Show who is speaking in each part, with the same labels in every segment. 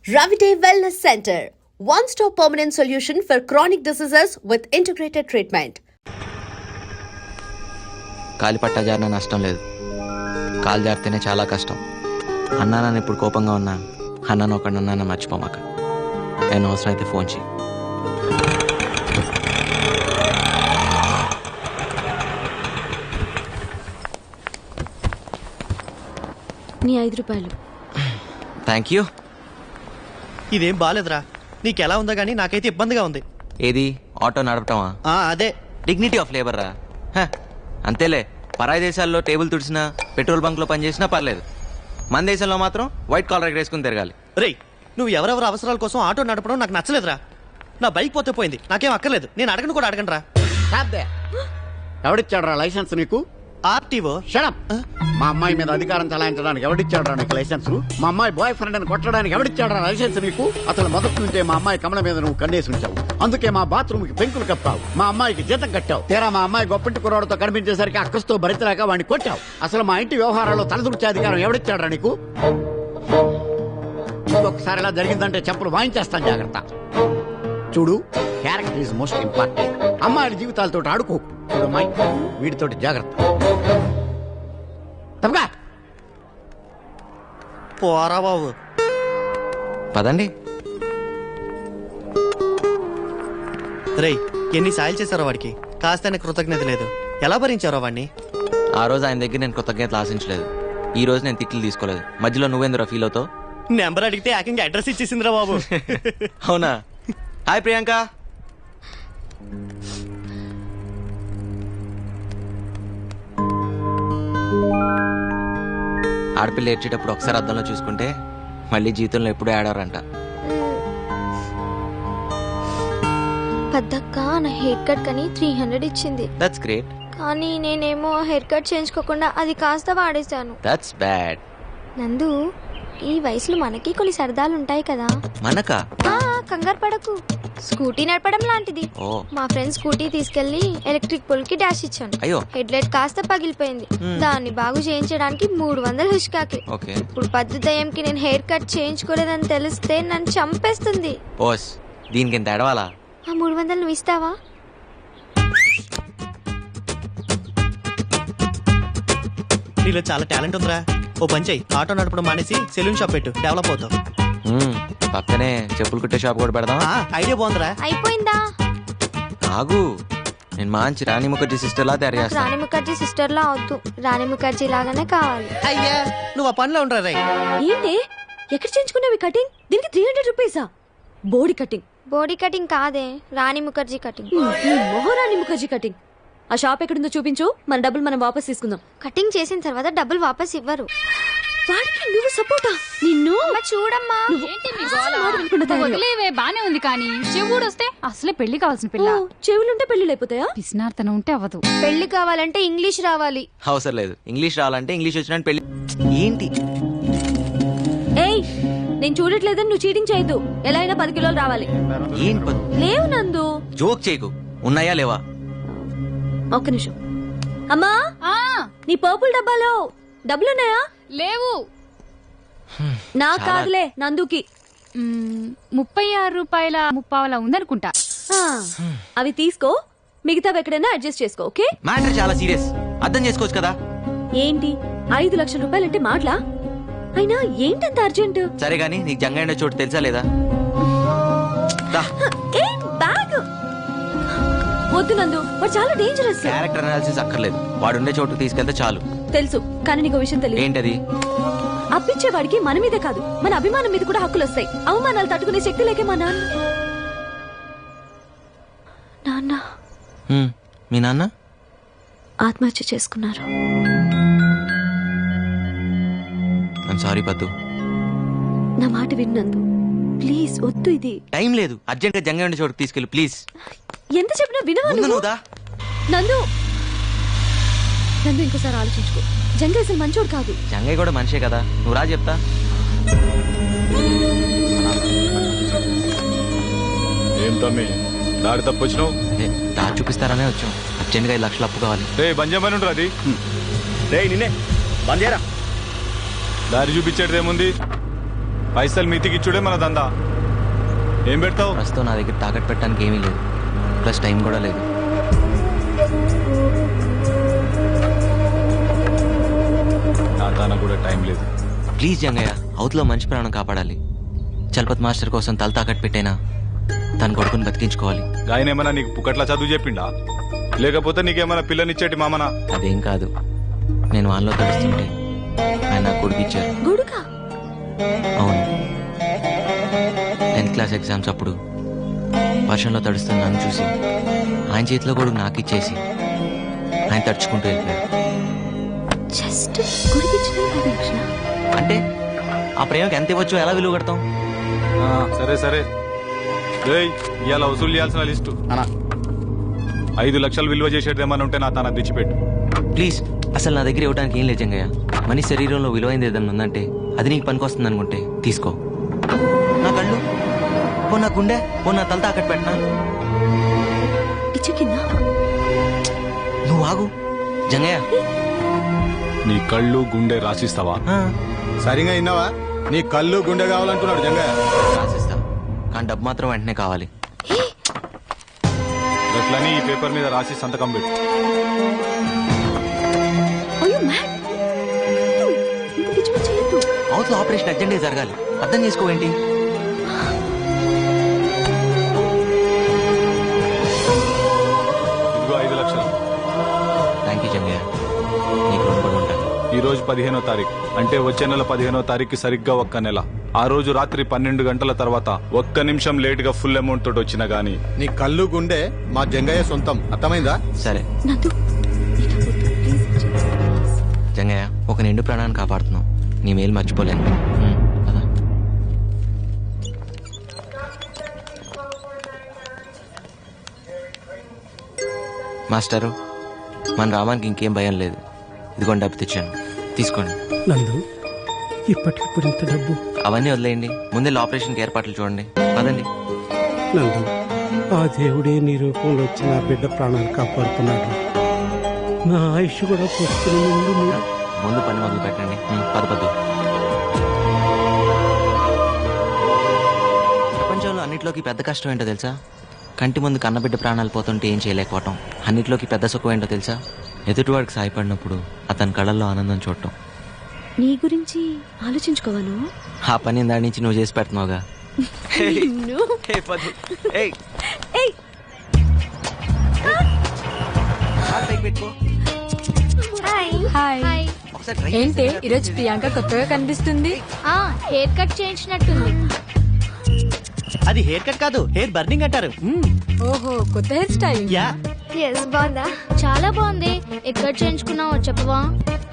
Speaker 1: Ravite Wellness Center, one-stop permanent solution for chronic diseases with integrated treatment.
Speaker 2: కాలి పట్టా జారిన నష్టం లేదు, కాలు జారితేనే చాలా కష్టం. అన్నా నన్ను ఇప్పుడు కోపంగా ఉన్నా, అన్నాను ఒకడన్నా మర్చిపోమాక. నేను అవసరం అయితే ఫోన్ చేయి.
Speaker 3: నీ 5 రూపాయలు.
Speaker 2: Thank you.
Speaker 4: ఇదేం బాలేదురా, నీకెలా ఉందో గానీ నాకైతే ఇబ్బందిగా ఉంది.
Speaker 2: ఏది ఆటో నడపటమా?
Speaker 4: అదే
Speaker 2: డిగ్నిటీ ఆఫ్ లేబర్ రా. అంతేలే, పరాయి దేశాల్లో టేబుల్ తుడిసినా పెట్రోల్ బంక్ లో పనిచేసినా పర్లేదు, మన దేశంలో మాత్రం వైట్ కాలర్ వేసుకుని తిరగాలి.
Speaker 4: రేయ్, నువ్వు ఎవరెవరు అవసరాల కోసం ఆటో నడపడం నాకు నచ్చలేదురా. నా బైక్ పోతే పోయింది, నాకేం అక్కర్లేదు. నేను అడగను కూడా అడగను రా.
Speaker 5: ఎవడిచ్చాడు రా లైసెన్స్ నీకు?
Speaker 4: ఆర్టీఓ.
Speaker 5: షడప్. మా అమ్మాయి మీద అధికారం చలాయించడానికి ఎవడిచ్చాడు రా నీకు లైసెన్స్? మా అమ్మాయి బాయ్ ఫ్రెండ్ అని కొట్టడానికి ఎవడిచ్చాడు రా లైసెన్స్ నీకు? అసలు మొదటి నుంచే మా అమ్మాయి కమల మీద నువ్వు కన్నేసి ఉంచావు, అందుకే మా బాత్రూమ్ కి పెంకులు కప్పావు, మా అమ్మాయికి జీతం కట్టావు. తీరా మా అమ్మాయి గొప్పింటి కుర్రాడితో కనిపించేసరికి అక్కస్తో భరితలేక వాడిని కొట్టావు. అసలు మా ఇంటి వ్యవహారాల్లో తలదూర్చే అధికారం ఎవడిచ్చాడు రా నీకు? ఇంకొకసారి ఇలా జరిగిందంటే చెప్పులు వాయించేస్తాను, జాగ్రత్త. చూడు, క్యారెక్టర్ ఈజ్ మోస్ట్ ఇంపార్టెంట్. అమ్మాయిల జీవితాలతో ఆడుకోకు. చూడు అమ్మాయి, వీటితోటి జాగ్రత్త. తప్పగా
Speaker 4: పోరా బాబు.
Speaker 2: పదండి.
Speaker 4: రేయ్, ఎన్ని సాయాలు చేశారో వాడికి, కాస్త కృతజ్ఞత లేదు. ఎలా భరించారో వాడిని?
Speaker 2: ఆ రోజు ఆయన దగ్గర నేను కృతజ్ఞతలు ఆశించలేదు, ఈ రోజు నేను తిట్లు తీసుకోలేదు. మధ్యలో నువ్వేందురా ఫీల్ అవుతావు?
Speaker 4: నెంబర్ అడిగితే ఏకంగా అడ్రస్ ఇచ్చేసిందిరా బాబు.
Speaker 2: అవునా? హాయ్ ప్రియాంక. ఆడపిల్ల ఏడ్చేటప్పుడు ఒకసారి అద్దంలో చూసుకుంటే మళ్ళీ జీవితంలో ఎప్పుడూ ఆడారంట.
Speaker 3: పెద్దక్క నా హెయిర్ కట్ కని 300 ఇచ్చింది.
Speaker 2: That's great.
Speaker 3: కానీ నేనేమో హెయిర్ కట్ చేయించుకోకుండా అది కాస్త వాడేశాను.
Speaker 2: That's bad.
Speaker 3: నందు, ఈ వయసులో మనకి కొన్ని సరదాలు ఉంటాయి కదా.
Speaker 2: మనకా?
Speaker 3: కంగారు పడకు, స్కూటీ నడపడం లాంటిది. మా ఫ్రెండ్ స్కూటీ తీసుకెళ్లి ఎలక్ట్రిక్ పోల్ కి డాష్ ఇచ్చాను.
Speaker 2: అయ్యో,
Speaker 3: హెడ్ లైట్ కాస్త పగిలిపోయింది. దాన్ని బాగు చేయించడానికి 300 హుష్కాకి. ఇప్పుడు పద్ధతి నేను హెయిర్ కట్ చేయించుకోలేదని తెలిస్తే నన్ను చంపేస్తుంది.
Speaker 2: ఓస్, దీనికి ఎంత ఎడవాలా?
Speaker 3: ఆ 300 నువ్వు ఇస్తావా?
Speaker 4: నీలో చాలా టాలెంట్ ఉందిరా. ఓ పంచ్ అయ్యి ఆటో నడపడం మానేసి సెలూన్ షాప్ పెట్టు, డెవలప్ అవుతావు.
Speaker 2: పక్కనే చెప్పులు కుట్టే షాప్ కూడా పెడదాం.
Speaker 4: ఐడియా బాగుందిరా.
Speaker 3: అయిపోయిందా?
Speaker 2: ఆగు, నేను మంచి రాణి ముఖర్జీ సిస్టర్ లా తయారు చేస్తాను.
Speaker 3: రాణి ముఖర్జీ సిస్టర్ లా అవద్దు, రాణి ముఖర్జీ లాగానే కావాలి.
Speaker 4: అయ్యా, నువ్వు ఆ పనిలో ఉండరా రై.
Speaker 6: ఏంటి ఎక్కడ చేయించుకున్నావి కటింగ్? దీనికి 300 రూపీసా? బోడీ కటింగ్?
Speaker 3: బోడీ కటింగ్ కాదే, రాణి ముఖర్జీ కటింగ్.
Speaker 6: మొహరాణి ముఖర్జీ కటింగ్. ఆ షాప్ ఎక్కడుందో చూపించు, మన డబ్బులు మనం వాపస్ తీసుకుందాం.
Speaker 3: కటింగ్ చేసిన తర్వాత డబ్బులు వాపస్ ఇవ్వరు.
Speaker 6: వాడికి నువ్వు సపోర్టా? నిన్ను
Speaker 3: చూడమ్మా.
Speaker 7: వదిలేవే, బానే ఉంది కానీ చెవుడు వస్తే అసలే పెళ్లి కావాల్సిన పిల్ల.
Speaker 6: చెవులుంటే పెళ్లి అయిపోతాయా?
Speaker 7: పిసినార్తనం ఉంటే అవ్వదు.
Speaker 3: పెళ్లి కావాలంటే ఇంగ్లీష్ రావాలి.
Speaker 2: అవసరం లేదు, ఇంగ్లీష్ రావాలంటే ఇంగ్లీష్ వచ్చినట్టు పెళ్లి. ఏంటి?
Speaker 6: ఏయ్, నేను చూడట్లేదని నువ్వు చీటింగ్ చేయొద్దు. ఎలా అయినా 10 కిలోలు రావాలి. లేవు నందు.
Speaker 2: జోక్ చేయకు. ఉన్నాయా లేవా?
Speaker 6: ఒక్క నిమిషం. అమ్మా, నీ పర్పుల్ డబ్బాలో డబ్బులున్నాయా?
Speaker 7: లేవు.
Speaker 6: నాకు కాదులే, నందుకి.
Speaker 7: 36 రూపాయల 30 ఉందనుకుంటా.
Speaker 6: అవి తీసుకో, మిగతావి ఎక్కడైనా అడ్జస్ట్ చేసుకో. ఓకే?
Speaker 2: మ్యాటర్ చాలా సీరియస్, అర్థం చేసుకోవచ్చు కదా.
Speaker 6: ఏంటి 5 లక్షల రూపాయలంటే మాటలా? అయినా ఏంటంత అర్జెంట్?
Speaker 2: సరే గానీ నీకు జంగైన చోటు తెలుసా లేదా?
Speaker 6: బ్యాగ్ వద్దు నందు, వాడు చాలా డేంజరస్.
Speaker 2: క్యారెక్టర్ అనాలిసిస్ అక్కర్లేదు, వాడుండే చోటుకు తీసుకెళ్తే చాలు.
Speaker 6: తెలుసు, కానీ నీకు విషయం తెలియదు.
Speaker 2: ఏంటది?
Speaker 6: అప్పించేవాడికి మన మీదే కాదు, మన అభిమానం మీద కూడా హక్కులు వస్తాయి. అవమానాలు తట్టుకునే శక్తి లేకే మా నాన్న
Speaker 2: మీ నాన్న
Speaker 6: ఆత్మహత్య చేసుకున్నారు.
Speaker 2: సారీ పద్దు.
Speaker 6: నా మాట విన్నందు, ప్లీజ్ వద్దు. ఇది
Speaker 2: టైం లేదు, అర్జెంట్ గా జంగ చోటుకు తీసుకెళ్ళి ప్లీజ్. ఎంత
Speaker 6: చెప్పినా వినవా నువ్వు? నందు, నందు ఇంకోసారి ఆలోచించుకో. జంగయ్య అసలు మంచోడు కాదు.
Speaker 2: జంగయ్య కూడా మనిషే కదా, నువ్వు రా చెప్తా.
Speaker 8: ఏం తమ్మి దారి తప్పు వచ్చినావు?
Speaker 2: దారి చూపిస్తారనే వచ్చాం. అర్జెంట్ గా 5 లక్షలు అప్పు కావాలి.
Speaker 8: బంద్ చేయమని ఉంటారు. అది
Speaker 4: నిన్నే బంద్ చేయరా.
Speaker 8: దారి చూపించేది ఏముంది? పైసలు మీతికి ఇచ్చుడే మన దందా. ఏం పెడతావు?
Speaker 2: ప్రస్తుతం నా దగ్గర తాకట్టు పెట్టడానికి ఏమీ లేదు, ప్లస్ టైం కూడా లేదు.
Speaker 8: నా దాన కూడా టైం లేదు.
Speaker 2: ప్లీజ్ జంగయ్య, అవతలో మంచి ప్రాణం కాపాడాలి. చలపతి మాస్టర్ కోసం తల తాకట్టు పెట్టైనా తన కొడుకుని బతికించుకోవాలి.
Speaker 8: ఆయన ఏమన్నా నీకు పుక్కట్లా చదువు చెప్పిండా, లేకపోతే నీకేమన్నా పిల్లనిచ్చేటి మామనా?
Speaker 2: అదేం కాదు, నేను వాళ్ళలో తడుస్తుంటే ఆయన నా కొడుకు ఇచ్చారు.
Speaker 6: గుడుకా?
Speaker 2: అవును, 10th క్లాస్ ఎగ్జామ్స్ అప్పుడు వర్షంలో తడుస్తున్న నన్ను చూసి ఆయన చేతిలో కొడుకు నాకు ఇచ్చేసి ఆయన తడుచుకుంటూ వెళ్ళిపోయాడు.
Speaker 6: జస్ట్ గుడికి ఇచ్చిన 10 లక్షలా?
Speaker 2: అంటే ఆ ప్రేమకి ఎంత ఇవ్వచ్చో ఎలా విలువ కడతాం?
Speaker 8: సరే సరే, ఇవాళ వసూలు చేయాల్సిన లిస్టు
Speaker 5: అనా
Speaker 8: 5 లక్షలు విలువ చేసేదేమన్నా ఉంటే నా తన తెచ్చిపెట్టు.
Speaker 2: ప్లీజ్, అసలు నా దగ్గర ఇవ్వడానికి ఏం లేదు జంగయ్య. మనిషి శరీరంలో విలువైంది ఏదన్నా ఉందంటే అది నీకు పనికొస్తుంది అనుకుంటే తీసుకో. నా కళ్ళు పో, నా గుండె పో, నా తల తాకట్టు పెట్టినా.
Speaker 6: ఇచ్చే కింద
Speaker 2: నువ్వు ఆగు జంగయ్య.
Speaker 8: నీ కళ్ళు గుండె రాసిస్తావా?
Speaker 9: సరిగా విన్నావా? నీ కళ్ళు గుండె కావాలంటున్నాడు జంగయ్య.
Speaker 2: రాసిస్తా, కానీ డబ్బు మాత్రం వెంటనే కావాలి.
Speaker 8: గట్లని ఈ పేపర్ మీద రాసి సంతకం పెట్టు.
Speaker 2: అవతల ఆపరేషన్ అర్జెంట్గా జరగాలి, అర్థం చేసుకోవేంటి?
Speaker 8: ఇదిగో 5 లక్షలు.
Speaker 2: థ్యాంక్ యూ జంగయ్య, నీకు రుణపడి ఉంటాను.
Speaker 8: ఈ రోజు 15వ తారీఖు, అంటే వచ్చే నెల 15వ తారీఖు సరిగ్గా ఒక్క నెల. ఆ రోజు రాత్రి 12 గంటల తర్వాత ఒక్క నిమిషం లేట్ గా ఫుల్ అమౌంట్ తోటి వచ్చినా గానీ
Speaker 9: నీ కళ్ళు గుండె మా జంగయ్య సొంతం, అర్థమైందా?
Speaker 2: సరే జంగయ్య, ఒక నిండు ప్రాణాన్ని కాపాడుతున్నావు, నీ మేలు మర్చిపోలేను. పద. మాస్టరు, మన రామానికి ఇంకేం భయం లేదు. ఇదిగోండి డబ్బు తెచ్చాను, తీసుకోండి.
Speaker 10: నందు, ఇప్పటికిప్పుడు ఇంత డబ్బు?
Speaker 2: అవన్నీ వదిలేయండి, ముందే ఆపరేషన్కి ఏర్పాట్లు చూడండి. పదండి.
Speaker 10: నందు, ఆ దేవుడే నీ రూపంలో వచ్చి నా బిడ్డ ప్రాణాలు కాపాడుతున్నాడు. నా ఆయుష్ కూడా పోస్తుంది.
Speaker 2: ముందు పని మొదలు పెట్టండి. పద పద్దు. ప్రపంచంలో అన్నిట్లోకి పెద్ద కష్టం ఏంటో తెలుసా? కంటి ముందు కన్నబిడ్డ ప్రాణాలు పోతుంటే ఏం చేయలేకపోవటం. అన్నిట్లోకి పెద్ద సుఖం ఏంటో తెలుసా? ఎదుటివాడికి సాయపడినప్పుడు అతని కళ్ళల్లో ఆనందం చూడటం.
Speaker 6: నీ గురించి ఆలోచించుకోవాను.
Speaker 2: ఆ పని దాని నుంచి నువ్వు చేసి పెడుతున్నావుగా.
Speaker 7: ఏంటి ఈరోజు ప్రియాంక కొత్తగా కనిపిస్తుంది?
Speaker 3: హెయిర్ కట్ చేయించినట్టుంది.
Speaker 4: అది హెయిర్ కట్ కాదు, హెయిర్ బర్నింగ్ అంటారు.
Speaker 7: ఓహో, కొత్త హెయిర్ స్టైల్.
Speaker 4: యా,
Speaker 3: బాగుందా? చాలా బాగుంది. ఎక్కడ చేయించుకున్నావో చెప్పవా?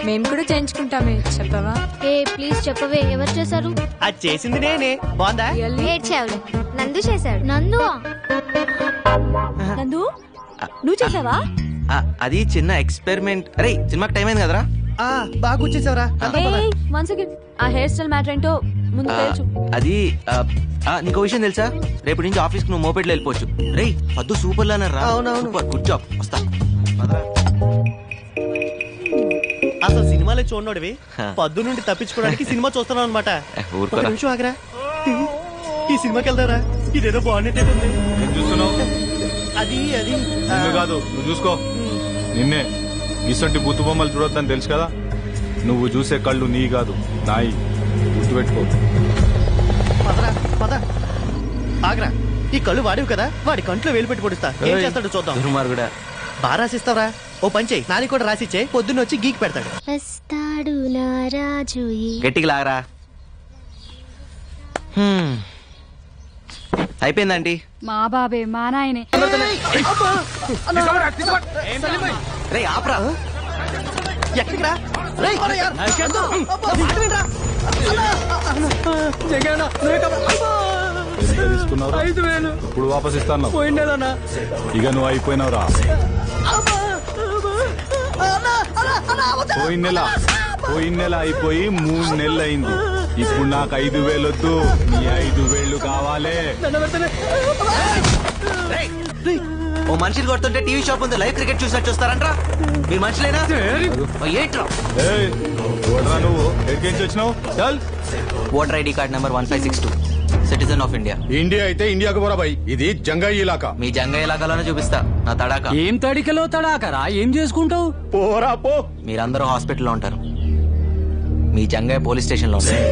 Speaker 7: మేము కూడా చేయించుకుంటామే, చెప్పవా?
Speaker 3: ఏ ప్లీజ్ చెప్పవే, ఎవరు చేశారు?
Speaker 4: అది చేసింది నేనే. బాగుందా?
Speaker 3: ఏడ్చావులే. నందు చేశాడు. నందువా?
Speaker 6: నందు, నువ్వు చేసావా?
Speaker 2: అది చిన్న ఎక్స్పెరిమెంట్. అరే, సినిమాకి టైం అయింది కదరా.
Speaker 4: బాగా వచ్చేసావరా?
Speaker 6: వన్ సెకండ్, ఆ హెయిర్ స్టైల్ మ్యాటర్ ఏంటో ముందు తెలుసు.
Speaker 2: అది నీకు విషయం తెలుసా? రేపటి నుంచి ఆఫీస్ కి నువ్వు మోపెట్లో వెళ్ళిపోవచ్చు. రే పద్దు సూపర్ లానర్ రా. Super, good job. వస్తా.
Speaker 4: అసలు సినిమాలే చూడనోడివి పద్దు నుండి తప్పించుకోవడానికి సినిమా చూస్తున్నావు అనమాట. ఒక నిమిషం ఆగరా, ఈ సినిమాకి వెళ్తారా? ఇదేదో బాగున్నట్టే ఉంది.
Speaker 8: ఏం చూస్తున్నావు?
Speaker 4: అది అది
Speaker 8: నిన్ను కాదు, నువ్వు చూసుకో. నిన్నే. ఇసంటి బుత్తు బొమ్మలు చూడొద్దని తెలుసు కదా. నువ్వు చూసే కళ్ళు నీ కాదు, నాయి. గుర్తుపెట్టుకో.
Speaker 4: పదరా పద. ఆగరా, ఈ కళ్ళు వాడివి కదా, వాడి కంట్లో వేలు పెట్టి పొడిస్తా. ఏం చేస్తాడు చూద్దాం.
Speaker 2: దుర్మార్గుడా.
Speaker 4: బాగా రాసిస్తావరా? ఓ పని చెయ్యి, నాది కూడా రాసిచ్చే. పొద్దున్న వచ్చి గీకి పెడతాడు.
Speaker 3: వస్తాడు నా రాజు.
Speaker 2: గట్టికి లాగరా. అయిపోయిందండి.
Speaker 7: మా బాబే, మా నాయనే.
Speaker 2: రే ఆపరా.
Speaker 4: ఎక్కడికి రా?
Speaker 8: తీసుకున్నావు?
Speaker 10: 5,000
Speaker 8: ఇప్పుడు వాపస్ ఇస్తాను.
Speaker 10: పోయిండేదన్నా.
Speaker 8: ఇక నువ్వు అయిపోయినావురా. పోయిన నెల అయిపోయి 3 నెలలు అయింది. ఇప్పుడు నాకు 5,000 వద్దు, నీ 5,000 కావాలి.
Speaker 2: ఓ మనుషులు కొడుతుంటే టీవీ షాప్ ఉంది లైవ్ క్రికెట్ చూసినట్టు చూస్తారంట్రా మీరు మనుషులేనా ఏంట్రా
Speaker 8: ఏయ్, ఎవడ్రా నువ్వు ఎక్కడికి వచ్చినావు చల్
Speaker 2: voter ID card number 1562 citizen of India.
Speaker 9: India అయితే ఇండియాకు పోరా భాయ్, ఇది జంగాయి ఇలాకా.
Speaker 2: మీ జంగ ఇలాకాలోనే చూపిస్తా నా తడాక.
Speaker 10: ఏం తడికలో తడాకరా ఏం చేసుకుంటావు?
Speaker 9: పోరా పో.
Speaker 2: మీరందరూ హాస్పిటల్లో ఉంటారు, మీ జంగయ్య పోలీస్ స్టేషన్ లో ఉంటారు.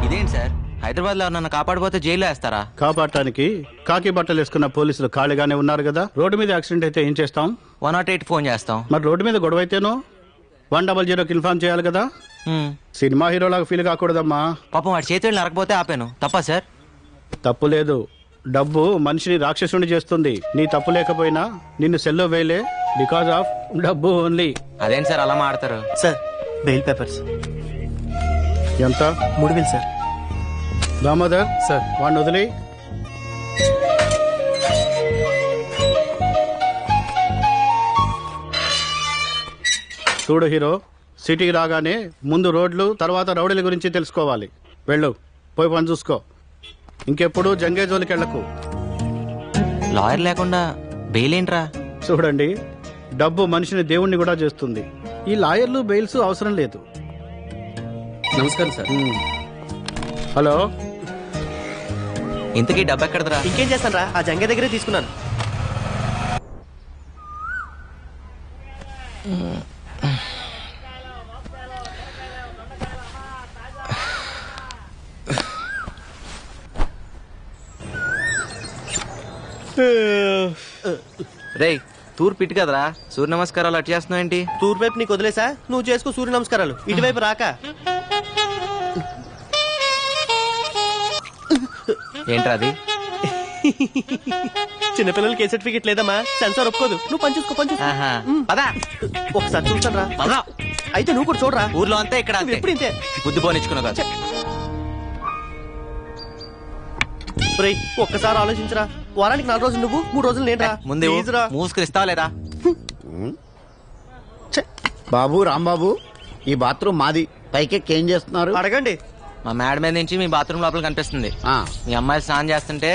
Speaker 2: ఇదేంటి సార్ హైదరాబాద్ లో నన్ను కాపాడిపోతే జైల్లో వేస్తారా?
Speaker 11: కాపాడటానికి కాకి బట్టలు వేసుకున్న పోలీసులు ఖాళీగానే ఉన్నారు కదా. రోడ్డు మీద యాక్సిడెంట్ అయితే ఏం చేస్తాం?
Speaker 2: 108 ఫోన్ చేస్తాం.
Speaker 11: మరి రోడ్డు మీద గొడవ అయితేనో 100కి ఇన్ఫార్మ్ చేయాలి కదా. సినిమా హీరోలాగా ఫీల్ కాకూడదమ్మా.
Speaker 2: పాపం వాడి చేతులు నరకపోతే ఆపాను, తప్పా సార్?
Speaker 11: తప్పు లేదు, డబ్బు మనిషిని రాక్షసుని చేస్తుంది. నీ తప్పు లేకపోయినా నిన్ను సెల్లో వేయలే, బికాస్ ఆఫ్ డబ్బు ఓన్లీ.
Speaker 2: అదేంటి సార్ అలా మాడతారు?
Speaker 4: సార్ బెయిల్ పేపర్స్
Speaker 11: ఎంత?
Speaker 4: 3000 సార్.
Speaker 11: దామోదర్ సార్ వాడిని వదిలి. చూడు హీరో, సిటీకి రాగానే ముందు రోడ్లు తర్వాత రౌడీల గురించి తెలుసుకోవాలి. వెళ్ళు, పోయి పని చూసుకో. ఇంకెప్పుడు జంగే జోలికి వెళ్ళకు.
Speaker 2: లాయర్ లేకుండా బెయిల్ ఏంట్రా?
Speaker 11: చూడండి, డబ్బు మనిషిని దేవుణ్ణి కూడా చేస్తుంది. ఈ లాయర్లు బెయిల్స్ అవసరం లేదు.
Speaker 10: నమస్కారం సార్.
Speaker 11: హలో,
Speaker 2: ఇంతకీ డబ్బు ఎక్కడదరా?
Speaker 4: ఇంకేం చేస్తాను రా, ఆ జంగే దగ్గరే తీసుకున్నాను.
Speaker 2: రేయ్ తూర్పు ఇటు కదరా, సూర్య నమస్కారాలు అటు చేస్తున్నావు ఏంటి?
Speaker 4: తూర్పు వైపు నీకు వదిలేసా, నువ్వు చేసుకో సూర్య నమస్కారాలు. ఇటువైపు రాక.
Speaker 2: ఏంట్రా అది?
Speaker 4: చిన్నపిల్లలకి ఏ సర్టిఫికెట్ లేదమ్మా, సెన్సార్ ఒప్పుకోదు. నువ్వు పని చూసుకో, పని చూసుకో.
Speaker 2: ఆహా. పదా
Speaker 4: ఒకసారి చూస్తాను రా.
Speaker 2: పదా.
Speaker 4: అయితే నువ్వు కూడా చూడరా.
Speaker 2: ఊర్లో అంతా ఇక్కడ అంతే.
Speaker 4: ఎప్పుడు ఇంతే.
Speaker 2: బుద్ధి పోనిచ్చుకున్నావు కదా.
Speaker 4: ఒరేయ్, ఒక్కసారి ఆలోచించరా. వారానికి 4 రోజులు నువ్వు, 3 రోజులు నేను రా.
Speaker 2: ముందే
Speaker 4: ప్లీజ్ రా.
Speaker 2: మూసుకునిస్తావా లేదా?
Speaker 5: బాబు రాంబాబు, ఈ బాత్రూమ్ మాది. పైకెక్కి ఏం చేస్తున్నారు?
Speaker 4: అడగండి.
Speaker 2: మా మేడ మీద నుంచి మీ బాత్రూమ్ లోపల కనిపిస్తుంది.
Speaker 5: ఆ,
Speaker 2: మీ అమ్మాయి స్నానం చేస్తుంటే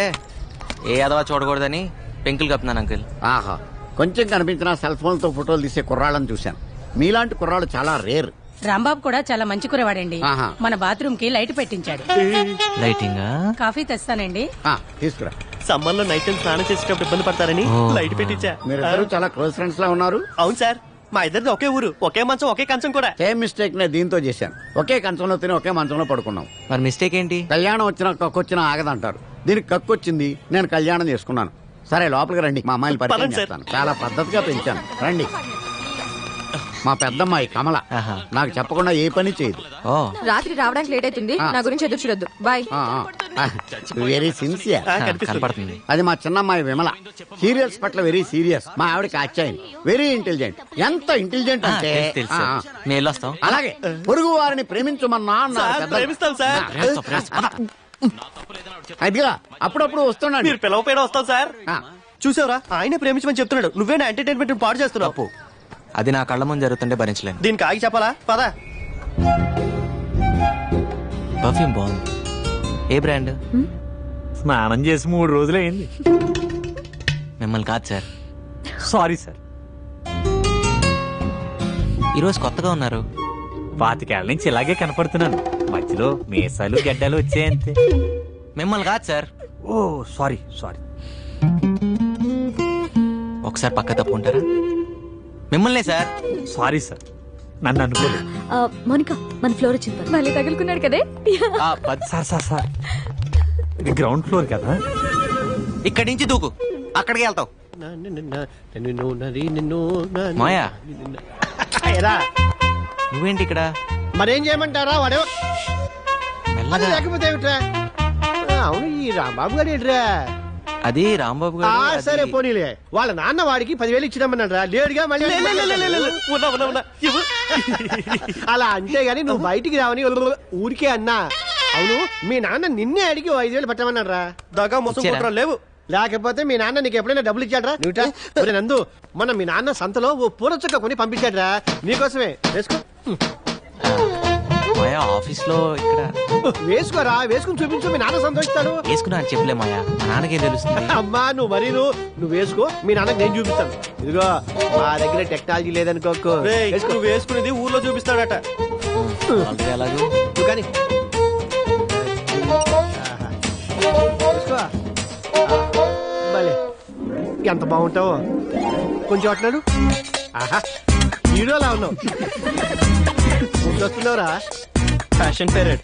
Speaker 2: ఏ అదవా చూడకూడదని పెంకులు కప్పుతున్నాను అంకుల్.
Speaker 5: ఆహా, కొంచెం కనిపించిన సెల్ ఫోన్ తో ఫోటోలు తీసే కుర్రాళ్ళని చూశాను. మీలాంటి కుర్రాళ్ళు చాలా రేర్.
Speaker 7: రాంబాబు కూడా చాలా మంచి కురవాడండి.
Speaker 5: ఆహా.
Speaker 7: మన బాత్రూమ్ కి లైట్ పెట్టించాడు.
Speaker 2: లైటింగ్
Speaker 7: కాఫీ తెస్తానండి.
Speaker 5: తీసుకురా.
Speaker 4: సమ్మర్ లో నైట్ టైం స్నానం చేసేటప్పుడు ఇబ్బంది పడతారని లైట్ పెట్టించా.
Speaker 5: మీరిద్దరు చాలా క్లోజ్ ఫ్రెండ్స్ లా ఉన్నారు.
Speaker 4: అవును సార్, మా ఇద్దరిది ఒకే ఊరు, ఒకే మంచం, ఒకే కంచం కూడా.
Speaker 5: సేమ్ మిస్టేక్ నే దీంతో చేశాను. ఒకే కంచంలో తిని ఒకే మంచంలో పడుకున్నాం.
Speaker 2: మరి మిస్టేక్ ఏంటి?
Speaker 5: కళ్యాణం వచ్చినా కక్కొచ్చినా ఆగదంటారు. దీనికి కక్కొచ్చింది, నేను కళ్యాణం చేసుకున్నాను. సరే లోపలికి రండి, మా అమ్మాయిని పరిచయం
Speaker 4: పదండి సార్.
Speaker 5: చేస్తాను. చాలా పద్ధతిగా పెంచాను. రండి. మా పెద్దమ్మాయి కమల.
Speaker 2: ఆహా.
Speaker 5: నాకు చెప్పకుండా ఏ పని చేయదు.
Speaker 2: ఓ
Speaker 6: రాత్రి రావడానికి లేట్ అవుతుంది, నా గురించి ఎదురు చూడొద్దు. బాయ్.
Speaker 5: Very sincere.
Speaker 2: కనపడుతుంది.
Speaker 5: అది మా చిన్నమ్మాయి విమల. సీరియల్స్ పట్ల వెరీ సీరియస్. మా ఆవిడకి అచ్చాయి. Very intelligent. ఎంత ఇంటెలిజెంట్ అంటే
Speaker 2: తెలుసు. మేము వెళ్ళొస్తాం.
Speaker 5: అలాగే పొరుగు వారిని ప్రేమించమన్నా అన్నారు
Speaker 4: సార్,
Speaker 5: పెద్దలు.
Speaker 4: ప్రేమిస్తాం సార్.
Speaker 5: అదిగా అప్పుడప్పుడు వస్తున్నాడు.
Speaker 4: మీరు పిలవపోయినా వస్తాం సార్. చూసావురా, ఆయన ప్రేమించమని చెప్తున్నాడు, నువ్వేనా ఎంటర్టైన్మెంట్ పాడు చేస్తున్నావు.
Speaker 2: తప్పు. అది నా కళ్ళ ముందు జరుగుతుంటే భరించలేను.
Speaker 4: దీనికి ఆగి చెప్పాలా? పదా.
Speaker 2: పర్ఫ్యూమ్ బాగుంది. ఏ బ్రాండ్?
Speaker 10: స్నానం చేసి 3 రోజులైంది.
Speaker 2: మిమ్మల్ని కాదు సార్.
Speaker 10: Sorry sir.
Speaker 2: ఈరోజు కొత్తగా ఉన్నారు.
Speaker 10: 25 ఏళ్ల నుంచి ఇలాగే కనపడుతున్నాను. మధ్యలో మీసాలు గడ్డలు వచ్చాయంతే.
Speaker 2: మిమ్మల్ని కాదు సార్.
Speaker 10: ఓ సారీ సారీ.
Speaker 2: ఒకసారి పక్క తప్పుకుంటారా? మిమ్మల్నే సార్.
Speaker 10: సారీ సార్, నన్ను అనుకోలేదు.
Speaker 6: మోనికా, మన ఫ్లోర్ వచ్చింది. మళ్ళీ తగులుకున్నాడు కదే.
Speaker 10: సార్ సార్ సార్, ఇది గ్రౌండ్ ఫ్లోర్ కదా.
Speaker 2: ఇక్కడి నుంచి దూకు, అక్కడికి వెళ్తావు. మాయా నువ్వేంటి ఇక్కడ?
Speaker 4: మరేం చేయమంటారా? వాడు
Speaker 2: మెల్లగా.
Speaker 4: లేకపోతే ఏమిట్రా? అవును, ఈ రాంబాబు గారు ఏంట్రా?
Speaker 2: అది రాంబాబు గారు.
Speaker 4: సరే పోనీలే. వాళ్ళ నాన్న వాడికి 10,000 ఇచ్చినామన్నారా? లేడుగా. మళ్ళీ అలా అంటే గాని నువ్వు బయటికి రావని ఊరికే అన్నా. అవును, మీ నాన్న నిన్నే అడిగి 5,000 పెట్టమన్నారా? దగా మోసం కుట్ర లేవు. లేకపోతే మీ నాన్న నీకు ఎప్పుడైనా డబ్బులు ఇచ్చాడ్రా? నువ్వు నందు, మొన్న మీ నాన్న సంతలో ఓ పూల చుక్క కొని పంపించాడ్రా నీకోసమే. వేసుకో.
Speaker 2: మాయా ఆఫీస్ లో ఇక్కడ
Speaker 4: వేసుకోరా, వేసుకుని చూపించు, మీ నాన్న సంతోషిస్తాడు.
Speaker 2: వేసుకున్నా అని చెప్పలే మాయా, మా నాన్నకేం తెలుస్తుంది.
Speaker 4: అమ్మా నువ్వు మరీ నువ్వు వేసుకో, మీ నాన్నకి నేను చూపిస్తాను. ఇదిగో మా దగ్గర టెక్నాలజీ లేదనుకోకు.
Speaker 12: నువ్వు వేసుకునేది ఊర్లో చూపిస్తాడట.
Speaker 2: వాళ్ళకి ఎలాగో
Speaker 4: నువ్వు కానీ వేసుకో. భలే ఎంత బాగుంటావో. కొంచెం అంటున్నాడు. ఆహా హీరోలా ఉన్నావు. వస్తున్నావురా
Speaker 12: ఫ్యాషన్ పేరెడ్.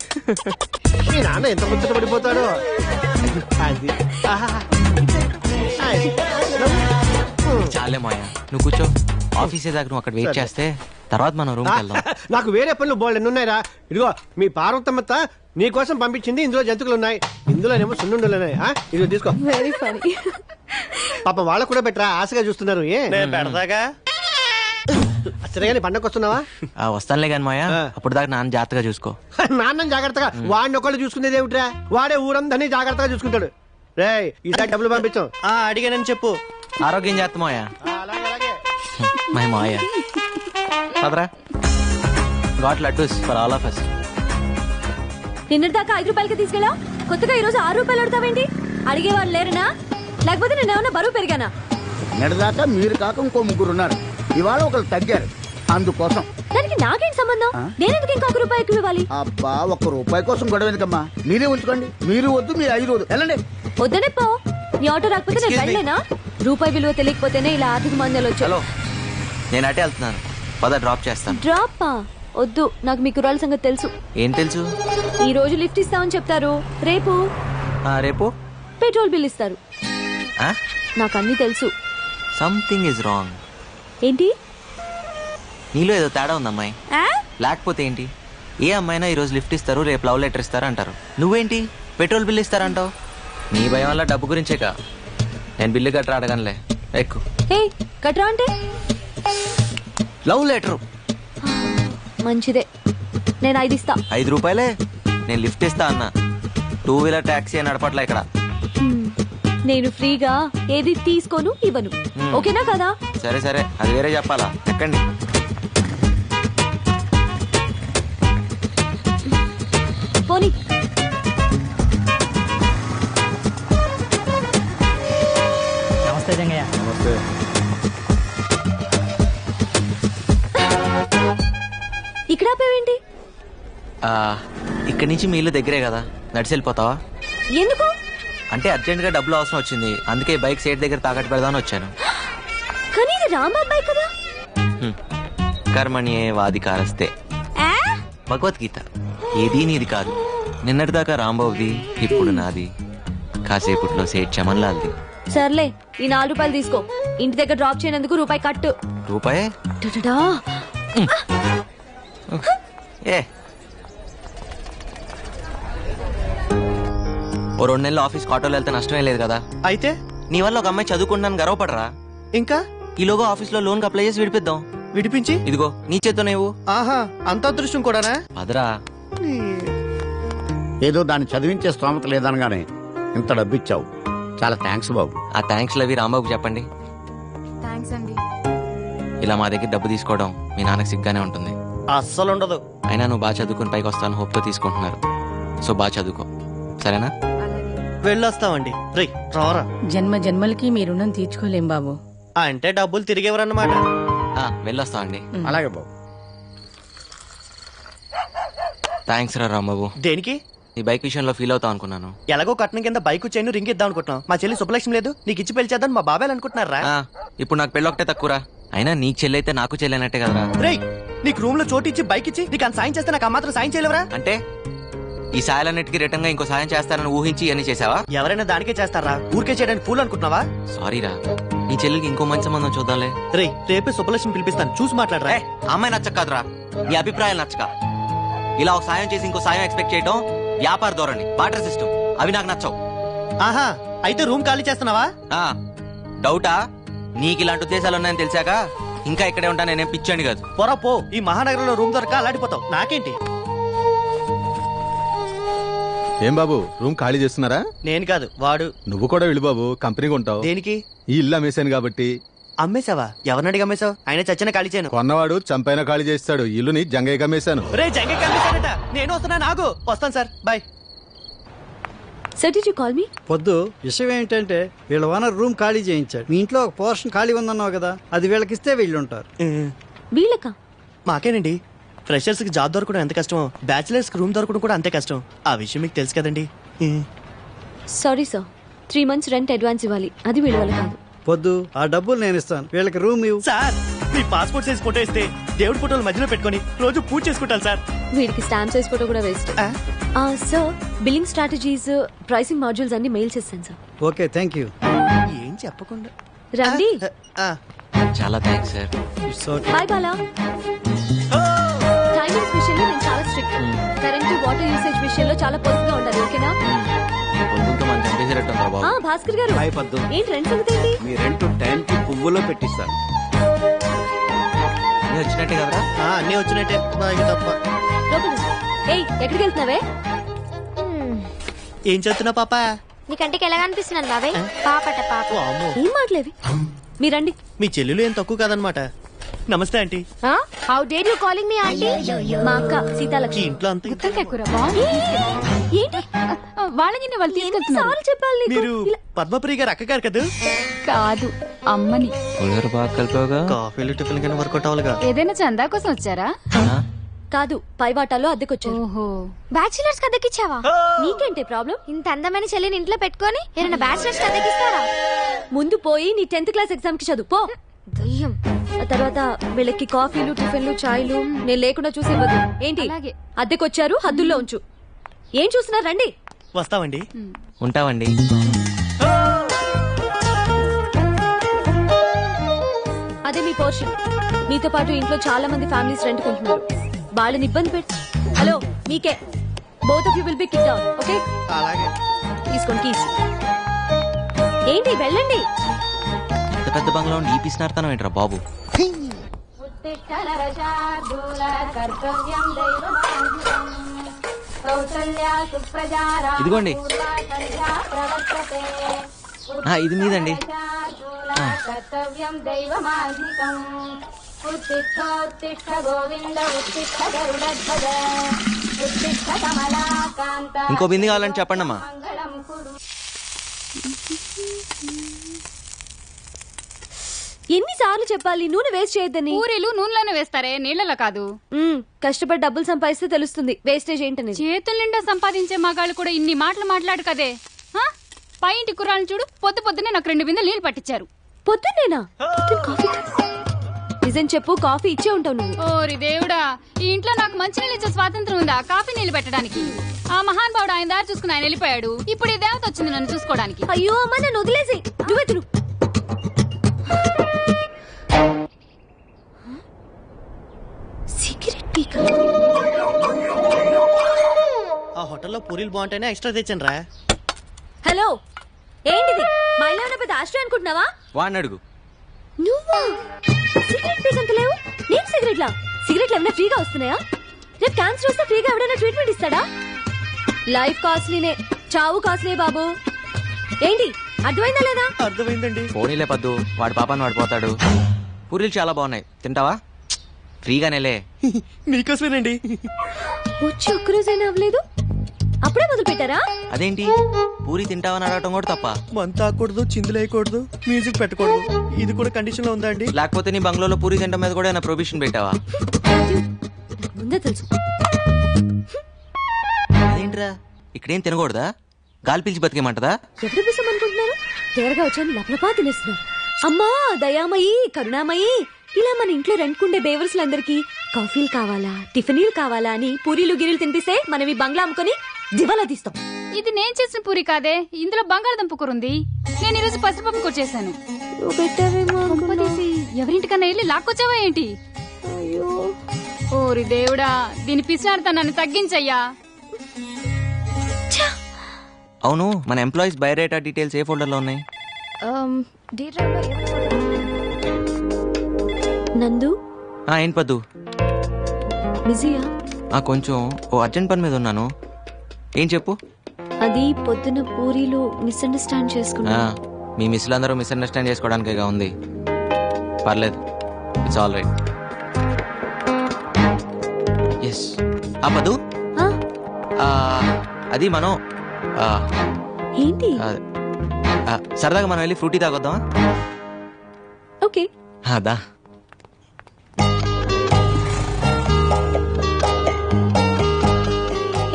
Speaker 4: మీ నాన్న ఎంత ముచ్చట పడిపోతాడో. అది ఆహా.
Speaker 2: చాలే మాయా, నువ్వు కూర్చో. ఆఫీస్ దాకా నువ్వు అక్కడ వెయిట్ చేస్తే తర్వాత మనం రూమ్ వెళ్దాం.
Speaker 4: నాకు వేరే పనులు బోల్డ్ ఎన్ని ఉన్నాయిరా. ఇదిగో మీ పార్వతమ్మత్త నీకోసం పంపించింది. ఇందులో జంతువులు ఉన్నాయి, ఇందులోనేమో సున్నుండలు ఉన్నాయి. ఇదిగో తీసుకో.
Speaker 6: Very funny.
Speaker 4: పాప వాళ్ళకు కూడా పెట్టరా, ఆశగా చూస్తున్నారు. ఏ
Speaker 12: నేను పెడతాగా.
Speaker 4: సరే కానీ పండగ వస్తున్నావా?
Speaker 2: వస్తానులే కానీ మాయా, అప్పుడు దాకా నాన్న జాగ్రత్తగా చూసుకో.
Speaker 4: నాన్న జాగ్రత్తగా, వాడిని ఒకళ్ళు చూసుకునేది ఏమిట్రా? వాడే ఊరందరినీ జాగ్రత్తగా చూసుకుంటాడు. రే ఈసారి డబ్బులు పంపించాం.
Speaker 12: అడిగానని చెప్పు.
Speaker 2: ఆరోగ్యం జాగ్రత్త మాయా.
Speaker 4: అలాగే అలాగే.
Speaker 2: మై మాయా పదరా. Got laddoos for all of us.
Speaker 6: నిన్నటిదాకా 5 రూపాయలకి తీసుకెళ్ళా, కొత్తగా ఈరోజు 6 రూపాయలు అడుగుతావేంటి? అడిగేవాళ్ళు లేరనా? లేకపోతే నేను ఏమన్నా బరువు పెరిగానా?
Speaker 5: నిన్నటిదాకా మీరు కాక ఇంకో ముగ్గురు ఉన్నారు, ఇవాళ ఒకరు తగ్గారు, అందుకోసం.
Speaker 6: దానికి నాకేం సంబంధం? నేనెందుకు ఇంకో 1 రూపాయి ఎక్కువ ఇవ్వాలి?
Speaker 5: అబ్బా, 1 రూపాయి కోసం గొడవ ఎందుకమ్మా? మీరే ఉంచుకోండి. మీరు వద్దు, మీరు 5 వద్దు. వెళ్ళండి.
Speaker 6: వద్దనే పో. నీ ఆటో రాకపోతే నేను వెళ్ళలేనా? రూపాయి విలువ తెలియకపోతేనే ఇలా ఆర్థిక మందలు వచ్చాయి.
Speaker 2: హలో, నేను అటే వెళ్తున్నాను, పద డ్రాప్ చేస్తాను.
Speaker 6: డ్రాపా? వద్దు, నాకు మీ కుర్రాల సంగతి తెలుసు.
Speaker 2: ఏం తెలుసు?
Speaker 6: ఈ రోజు లిఫ్ట్ ఇస్తామని చెప్తారు, రేపు
Speaker 2: రేపు
Speaker 6: పెట్రోల్ బిల్ ఇస్తారు. నాకు అన్ని తెలుసు.
Speaker 2: Something is wrong.
Speaker 6: ఏంటి?
Speaker 2: నీలో ఏదో తేడా ఉంది అమ్మాయి. లేకపోతే ఏంటి? ఏ అమ్మాయినా ఈ రోజు లిఫ్ట్ ఇస్తారు, రేపు లవ్ లెటర్ ఇస్తారు అంటారు. నువ్వేంటి పెట్రోల్ బిల్ ఇస్తారంటావు? నీ భయం వల్ల డబ్బు గురించేగా. నేను బిల్లు కట్టరా అడగనులే, ఎక్కు.
Speaker 6: కట్రా అంటే
Speaker 2: లవ్ లెటర్.
Speaker 6: మంచిదే, నేను 5 ఇస్తా.
Speaker 2: 5 రూపాయలే? నేను లిఫ్ట్ ఇస్తా అన్నా. 2 వీలర్ టాక్సీ అని నడపట్లా ఇక్కడ.
Speaker 6: నేను ఫ్రీగా ఏది తీసుకోను, ఇవ్వను. ఓకేనా కదా?
Speaker 2: సరే సరే, అది వేరే చెప్పాలా. ఎక్కండి.
Speaker 6: పోనీ.
Speaker 12: నమస్తే జంగయ్య.
Speaker 9: నమస్తే.
Speaker 6: ఇక్కడ ఆపేవేంటి?
Speaker 2: ఇక్కడి నుంచి మీ ఇల్లు దగ్గరే కదా, నడిచి వెళ్ళిపోతావా?
Speaker 6: ఎందుకు?
Speaker 2: అంటే అర్జెంట్ గా డబ్బులు అవసరం వచ్చింది, అందుకే బైక్ సైడ్ దగ్గర తాకట్టు పెడదామని వచ్చాను.
Speaker 6: కానీ ఇది రాంబాబు బైక్ కదా.
Speaker 2: కర్మణ్యే వాధికారస్తే, భగవద్గీత. ఏదీ నీది కాదు. నిన్నటిదాకా రాంబాబుది, ఇప్పుడు నాది. కాసేపట్లో సేట్ చమన్లాల్ది.
Speaker 6: సర్లే, ఈ 4 రూపాయలు తీసుకో. ఇంటి దగ్గర డ్రాప్ చేయనందుకు రూపాయి కట్టు.
Speaker 2: రూపాయే?
Speaker 6: టటటా.
Speaker 2: ఏ ఓ 2 నెలలు ఆఫీస్ ఆటోలో వెళ్తే నష్టమే లేదు కదా.
Speaker 12: అయితే
Speaker 2: నీ వల్ల ఒక అమ్మాయి చదువుకుంటాను గర్వపడరా?
Speaker 12: ఇంకా
Speaker 2: ఈలోగా ఆఫీస్ లో లోన్ అప్లై చేసి విడిపిద్దాం.
Speaker 12: విడిపించి?
Speaker 2: ఇదిగో నీ చేత్తో నువ్వు.
Speaker 12: ఆహా, అంత అదృష్టం కూడానా?
Speaker 2: అదరా.
Speaker 5: ఏదో దాన్ని చదివించే స్తోమత లేదనగానే ఇంత డబ్బు ఇచ్చావు, చాలా థ్యాంక్స్ బాబు.
Speaker 2: ఆ థ్యాంక్స్ లవి రాంబాబుకి చెప్పండి. ఇలా మా దగ్గర డబ్బు తీసుకోవడం మీ నాన్నకి సిగ్గానే ఉంటుంది.
Speaker 12: అస్సలు ఉండదు.
Speaker 2: అయినా నువ్వు బాగా చదువుకుని పైకి వస్తాను హోప్తో తీసుకుంటున్నారు. సో బాగా చదువుకో, సరేనా?
Speaker 12: వెళ్ళొస్తామండి. రే రారా.
Speaker 7: జన్మ జన్మలకి మీ రుణం తీర్చుకోలేం బాబు.
Speaker 12: అంటే డబ్బులు తిరిగేవరన్నమాట.
Speaker 2: వెళ్ళొస్తామండి.
Speaker 5: అలాగే బాబు.
Speaker 2: థ్యాంక్స్ రా రాంబాబు.
Speaker 12: దేనికి?
Speaker 2: నీ బైక్ విషయంలో ఫీల్ అవుతావు అనుకున్నాను.
Speaker 12: ఎలాగో కట్నం కింద బైక్ చైన్ రింగ్ ఇద్దాం అనుకుంటున్నాం. మా చెల్లి శుభలక్ష్మి లేదు, నీకు ఇచ్చి పెళ్లి చేద్దాం మా బాబాయ్ అనుకుంటున్నారా?
Speaker 2: ఇప్పుడు నాకు పెళ్ళి ఒకటే తక్కువరా. అయినా నీకు చెల్లి అయితే నాకు చెల్లినట్టే కదరా.
Speaker 12: రేయ్, నీకు రూమ్ లో చోటు ఇచ్చి బైక్ ఇచ్చి నీకు అంత సాయం చేస్తే నాకు మాత్రం సాయం చేయలేవరా?
Speaker 2: అంటే ఈ సాయాలన్నిటికీ రిటర్న్ గా ఇంకో సాయం చేస్తారని ఊహించి అన్ని చేసావా?
Speaker 12: ఎవరైనా దానికే చేస్తారా? ఊరికే చేయడానికి పూలు అనుకుంటున్నావా?
Speaker 2: సారీరా, నీ చెల్లికి ఇంకో మంచి సంబంధం చూద్దాంలే.
Speaker 12: రేయ్, రేపే శుభలక్ష్మి పిలిపిస్తాను, చూసి మాట్లాడరా.
Speaker 2: అమ్మాయి నచ్చక కాదురా, నీ అభిప్రాయాలు నచ్చక. ఇలా ఒక సాయం చేసి ఇంకో సాయం ఎక్స్పెక్ట్ చేయడం వ్యాపార ధోరణి, బాటర్ సిస్టమ్, అవి నాకు నచ్చవు.
Speaker 12: ఆహా, అయితే రూమ్ ఖాళీ చేస్తున్నావా?
Speaker 2: డౌటా? నీకు ఇలాంటి ఉద్దేశాలు ఉన్నాయని తెలిసాక ఇంకా ఇక్కడే ఉంటా. నేనేం పిచ్చండి కాదు.
Speaker 12: పొరా పో, ఈ మహానగరంలో రూమ్ దొరక అలాడిపోతావు. నాకేంటి?
Speaker 9: ఏం బాబు, రూమ్ ఖాళీ చేస్తున్నారా?
Speaker 12: నేను కాదు, వాడు.
Speaker 9: నువ్వు కూడా వెళ్ళు బాబు, కంపెనీగా ఉంటావు.
Speaker 12: దేనికి?
Speaker 9: ఈ ఇల్లు అమ్మేశాను కాబట్టి
Speaker 12: అమ్మేశావా? ఎవరిని అడిగి అమ్మేశావు? ఆయన చచ్చిన ఖాళీ చేయను.
Speaker 9: కొన్నవాడు చంపైన ఖాళీ చేస్తాడు. ఇల్లుని జంగయ్య కమ్మేశాను.
Speaker 12: రే జంగే కమ్మేశాడట. నేను వస్తున్నాను, ఆగు. వస్తాను sir, bye.
Speaker 6: Sir, did you call me?
Speaker 13: పొద్దు విషయం ఏంటంటే వీళ్ళ ఓనర్ రూమ్ ఖాళీ చేయించాడు. మీ ఇంట్లో ఒక పోర్షన్ ఖాళీ ఉందన్నావు కదా, అది వీళ్ళకిస్తే వీళ్ళు ఉంటారు.
Speaker 6: వీళ్ళకా?
Speaker 12: మాకేనండి. ఫ్రెషర్స్ కి జాబ్ దొరకడం ఎంత కష్టమో, బ్యాచిలర్స్ కి రూమ్ దొరకడం కూడా అంతే కష్టం. ఆ విషయం మీకు తెలుసు కదండి.
Speaker 6: Sorry sir, 3 months rent advance ఇవ్వాలి. అది వీళ్ళ వల్ల కాదు.
Speaker 13: పొద్దు ఆ డబ్బులు నేను ఇస్తాను, వీళ్ళకి రూమ్ ఇవ్వు.
Speaker 12: సార్, మీ పాస్పోర్ట్ సైజ్ ఫోటో ఇస్తే దేవుడి ఫోటోలు మధ్యలో పెట్టుకొని రోజు పూజ చేసుకుంటాను సార్.
Speaker 6: వీడికి స్టాంప్ సైజ్ ఫోటో కూడా waste. Sir, billing strategies, pricing modules అన్ని మెయిల్ చేస్తాను సార్.
Speaker 13: Okay, thank you.
Speaker 12: ఏం చెప్పకుండా
Speaker 6: రండి.
Speaker 2: చాలా thanks sir.
Speaker 6: Bye Bala. Timings విషయంలో నేను చాలా స్ట్రిక్ట్. కరెంట్ వాటర్ యూసేజ్ విషయంలో చాలా పొదుపుగా ఉండాలి. ఓకేనా? భాస్కర్ గారు, ఏంటి రెంట్ సంగతి ఏంటి?
Speaker 5: మీ రెంట్ టైం కి పువ్వులో పెట్టిస్తారు.
Speaker 2: వచ్చినట్టే కదరా?
Speaker 12: అన్నీ వచ్చినట్టే, బాగా తప్ప.
Speaker 6: ఏయ్, ఎక్కడికి వెళ్తున్నావే?
Speaker 12: ఏం చేస్తున్నా పాప?
Speaker 3: నీ కంటికి ఎలా కనిపిస్తున్నాను బాబాయ్? పాపట పాప.
Speaker 6: ఏం మాటలేవి? మీరండి.
Speaker 12: మీ చెల్లెలు ఏం తక్కువ కాదనమాట. నమస్తే aunty.
Speaker 3: How dare you calling me aunty?
Speaker 6: మా అక్క సీతాలక్ష్మి.
Speaker 12: ఇంట్లో అంత
Speaker 6: ఏంటి వాళ్ళని వాళ్ళు తీసుకెళ్తున్నారు? చెప్పాలి నీకు.
Speaker 12: మీరు పద్మప్రియ గారు అక్క గారు కదా?
Speaker 6: కాదు, అమ్మని.
Speaker 2: బాగా కలిపావుగా.
Speaker 12: కాఫీలు టిఫిన్ కానీ వర్కౌట్ అవ్వాలిగా.
Speaker 6: ఏదైనా చందా కోసం వచ్చారా? కాదు, పై వాటాలో అద్దెకొచ్చారు.
Speaker 3: బ్యాచిలర్స్ కి అద్దెకిచ్చావా?
Speaker 6: నీకేంటి ప్రాబ్లం?
Speaker 3: ఇంత అందమైన చెల్లిని ఇంట్లో పెట్టుకొని ఏమైనా బ్యాచిలర్స్ కి అద్దెకిస్తారా?
Speaker 6: ముందు పోయి నీ 10th క్లాస్ ఎగ్జామ్ కి చదువు పో.
Speaker 3: దయ్యం.
Speaker 6: ఆ తర్వాత వీళ్ళకి కాఫీలు టిఫిన్లు చాయ్లు నేను లేకుండా చూసేవద్దు. ఏంటి అద్దెకొచ్చారు, హద్దుల్లో ఉంచు. ఏం చూస్తున్నారు? రండి.
Speaker 12: వస్తామండి.
Speaker 2: ఉంటామండి.
Speaker 6: అదే మీ పోర్షన్. మీతో పాటు ఇంట్లో చాలా మంది ఫ్యామిలీస్ రెంట్ కొంటున్నారు. వాళ్ళని ఇబ్బంది పెట్టి. హలో, మీకే. Both of you will be kicked out. Okay?
Speaker 12: అలాగే.
Speaker 6: తీసుకోండి కీస్. ఏంటి, వెళ్ళండి.
Speaker 2: పెద్ద బంగ్లా ఉండి ఈ పిసినార్తనం ఏంట్రా బాబు? ఇదిగోండి. ఇది మీదండి. ఇంకో బింది కావాలని చెప్పండి అమ్మా.
Speaker 6: ఎన్నిసార్లు చెప్పాలి నూనె వేస్ట్ చేయొద్దని?
Speaker 14: పూరీలు నూనెలోనే వేస్తారే, నీళ్లలో కాదు.
Speaker 6: కష్టపడి డబ్బులు సంపాదిస్తే తెలుస్తుంది వేస్టేజ్ ఏంటనేది.
Speaker 14: చేతుల నిండా సంపాదించే మగాళ్ళు కూడా ఇన్ని మాటలు మాట్లాడు కదే. పై ఇంటి కుర్రాళ్ళని చూడు, పొద్దునే నాకు 2 బిందెలు నీళ్లు పట్టించారు.
Speaker 6: పొద్దున్నేనా? నిజం చెప్పు, కాఫీ ఇచ్చే ఉంటావు నువ్వు.
Speaker 14: ఓరి దేవుడా, ఈ ఇంట్లో నాకు మంచి నీళ్ళు ఇచ్చే స్వాతంత్రం ఉందా కాఫీ నీళ్లు పెట్టడానికి? ఆ మహానుభావుడు ఆయన దారి చూసుకుని ఆయన వెళ్ళిపోయాడు. ఇప్పుడు ఈ దేవత వచ్చింది నన్ను చూసుకోవడానికి.
Speaker 6: అయ్యో అమ్మ, నన్ను వదిలేసి నువ్వే తిను. సిగరెట్ పీక.
Speaker 12: ఆ హోటల్లో పూరీలు బాగుంటేనే ఎక్స్ట్రా తెచ్చాను రా.
Speaker 6: హలో, ఏంటిది? మా ఇల్లు ఏమైనా పెద్ద ఆశ్రయం అనుకుంటున్నావా?
Speaker 2: వాడిని అడుగు.
Speaker 6: నువ్వా? సిగరెట్ పీకంత లేవు. నేను సిగరెట్లా? సిగరెట్లు ఏమైనా ఫ్రీగా వస్తున్నాయా? రేపు క్యాన్సర్ వస్తే ఫ్రీగా ఎవడైనా ట్రీట్మెంట్ ఇస్తాడా? లైఫ్ కాస్ట్లీనే, చావు కాస్ట్లీ బాబు. ఏంటి, అర్థమైందా లేదా?
Speaker 12: అర్థమైందండి.
Speaker 2: పోనీలే పద్దు, వాడి పాపాన్ని వాడు పోతాడు. పూరీలు చాలా బాగున్నాయి, తింటావా? ఫ్రీగానేలే.
Speaker 12: మీకోసమేనండి.
Speaker 6: వచ్చి ఒక్కరోజైనా అవ్వలేదు, అప్పుడే మొదలు పెట్టారా?
Speaker 2: అదేంటి, పూరి తింటావని అడగటం కూడా తప్ప?
Speaker 12: మంత ఆకూడదు, చిందులేయకూడదు, మ్యూజిక్ పెట్టకూడదు, ఇది కూడా కండిషన్ లో ఉందా అండి?
Speaker 2: లేకపోతే నీ బంగ్లాలో పూరి తింటం మీద కూడా ఏమైనా ప్రొవిషన్ పెట్టావా?
Speaker 6: ముందే తెలుసు.
Speaker 2: అదేంట్రా, ఇక్కడేం తినకూడదా? గాలి పీల్చి బతికేమంటదా?
Speaker 6: ఎప్పుడు పిసం అనుకుంటున్నారు? తేరగా వచ్చాను, లపలపా తినేస్తున్నారు. అమ్మా దయామయి, కరుణామయి, ఇలా మన ఇంట్లో రెంట్కుండే బేవర్స్లందరికీ కాఫీలు కావాలా, టిఫినీలు కావాలా అని పూరీలు గిరీలు తినిపిస్తే మనం ఈ బంగ్లా అమ్ముకొని దివాలా తీస్తాం.
Speaker 14: ఇది నేను చేసిన పూరి కాదే, ఇందులో బంగాళదుంప కూర ఉంది. నేను ఈరోజు పసిపప్పు కూర చేశాను. ఎవరింటికన్నా వెళ్ళి లాక్కొచ్చావా ఏంటి? ఓరి దేవుడా, దీని పిసినారుతనాన్ని తగ్గించయ్యా.
Speaker 2: అవును, మన ఎంప్లాయీస్ బయోడేటా డీటెయిల్స్ ఏ ఫోల్డర్ లో ఉన్నాయి?
Speaker 6: నందు.
Speaker 2: ఏంటి పద్దు?
Speaker 6: బిజీయా?
Speaker 2: కొంచెం ఓ అర్జెంట్ పని మీద ఉన్నాను. ఏం చెప్పు.
Speaker 6: అది పొద్దున పూరీలు మిస్అండర్స్టాండ్ చేసుకున్నా.
Speaker 2: మీ మిస్లందరూ మిస్అండర్స్టాండ్ చేసుకోవడానికేగా ఉంది. పర్లేదు, ఇట్స్ ఆల్ రైట్. ఎస్ పదు, అది మనం
Speaker 6: ఏంటి?
Speaker 2: సరదాగా మనం వెళ్ళి ఫ్రూటీ తాగొద్దామా?
Speaker 6: ఓకే.
Speaker 2: అదా